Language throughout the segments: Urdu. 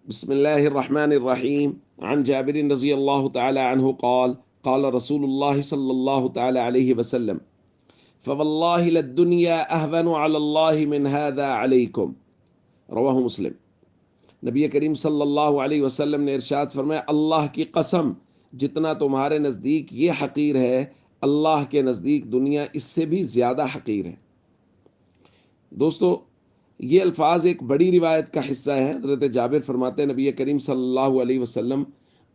بسم الله الرحمن الرحيم عن جابر رضي الله تعالى عنه قال قال رسول الله صلى الله تعالى عليه وسلم فوالله للدنيا أهون على الله من هذا عليكم رواہ مسلم۔ نبی کریم صلی اللہ علیہ وسلم نے ارشاد فرمایا، اللہ کی قسم جتنا تمہارے نزدیک یہ حقیر ہے، اللہ کے نزدیک دنیا اس سے بھی زیادہ حقیر ہے۔ دوستو، یہ الفاظ ایک بڑی روایت کا حصہ ہے۔ حضرت جابر فرماتے ہیں نبی کریم صلی اللہ علیہ وسلم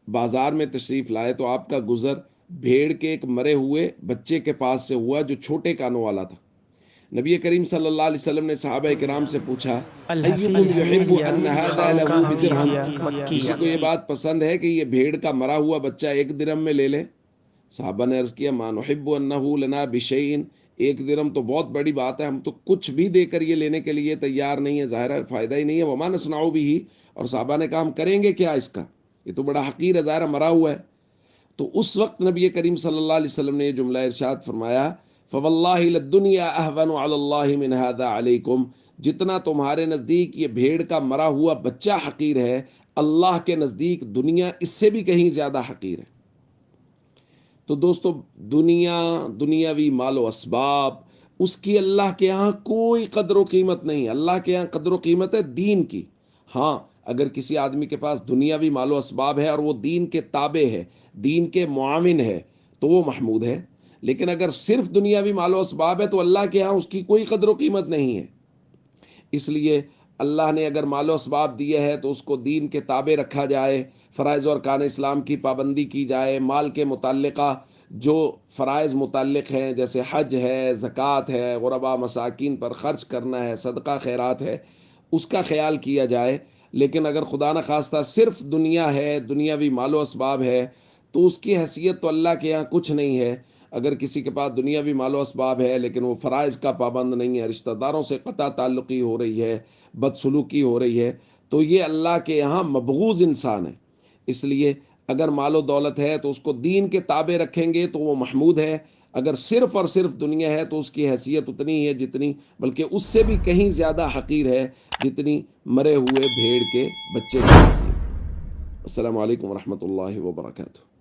بازار میں تشریف لائے تو آپ کا گزر بھیڑ کے ایک مرے ہوئے بچے کے پاس سے ہوا جو چھوٹے کانوں والا تھا۔ نبی کریم صلی اللہ علیہ وسلم نے صحابہ کرام سے پوچھا، ایکم یحب ان ھذا لہ بدرہم، کسی کو یہ بات پسند ہے کہ یہ بھیڑ کا مرا ہوا بچہ 1 درہم میں لے لے؟ صحابہ نے عرض کیا، ما نحب انہ لنا بشیء، 1 درہم تو بہت بڑی بات ہے، ہم تو کچھ بھی دے کر یہ لینے کے لیے تیار نہیں ہے، ظاہر ہے فائدہ ہی نہیں ہے۔ وما نصنع بہ، اور صحابہ نے کہا ہم کریں گے کیا اس کا، یہ تو بڑا حقیر ہے، ظاہر مرا ہوا ہے۔ تو اس وقت نبی کریم صلی اللہ علیہ وسلم نے یہ جملہ ارشاد فرمایا، فواللہ للدنیا اہون علی اللہ من ھذا علیکم، جتنا تمہارے نزدیک یہ بھیڑ کا مرا ہوا بچہ حقیر ہے، اللہ کے نزدیک دنیا اس سے بھی کہیں زیادہ حقیر ہے۔ تو دوستو، دنیاوی مال و اسباب، اس کی اللہ کے ہاں کوئی قدر و قیمت نہیں۔ اللہ کے ہاں قدر و قیمت ہے دین کی۔ ہاں، اگر کسی آدمی کے پاس دنیاوی مال و اسباب ہے اور وہ دین کے تابع ہے، دین کے معاون ہے، تو وہ محمود ہے۔ لیکن اگر صرف دنیاوی مال و اسباب ہے تو اللہ کے ہاں اس کی کوئی قدر و قیمت نہیں ہے۔ اس لیے اللہ نے اگر مال و اسباب دیے ہے تو اس کو دین کے تابع رکھا جائے، فرائض اور ارکان اسلام کی پابندی کی جائے، مال کے متعلقہ جو فرائض متعلق ہیں جیسے حج ہے، زکوٰۃ ہے، غربا مساکین پر خرچ کرنا ہے، صدقہ خیرات ہے، اس کا خیال کیا جائے۔ لیکن اگر خدا نخواستہ صرف دنیا ہے، دنیاوی مال و اسباب ہے، تو اس کی حیثیت تو اللہ کے یہاں کچھ نہیں ہے۔ اگر کسی کے پاس دنیاوی مال و اسباب ہے لیکن وہ فرائض کا پابند نہیں ہے، رشتہ داروں سے قطع تعلقی ہو رہی ہے، بدسلوکی ہو رہی ہے، تو یہ اللہ کے یہاں مبغوض انسان ہے۔ اس لیے اگر مال و دولت ہے تو اس کو دین کے تابع رکھیں گے تو وہ محمود ہے۔ اگر صرف اور صرف دنیا ہے تو اس کی حیثیت اتنی ہی ہے جتنی، بلکہ اس سے بھی کہیں زیادہ حقیر ہے جتنی مرے ہوئے بھیڑ کے بچے کی حیثیت۔ السلام علیکم ورحمۃ اللہ وبرکاتہ۔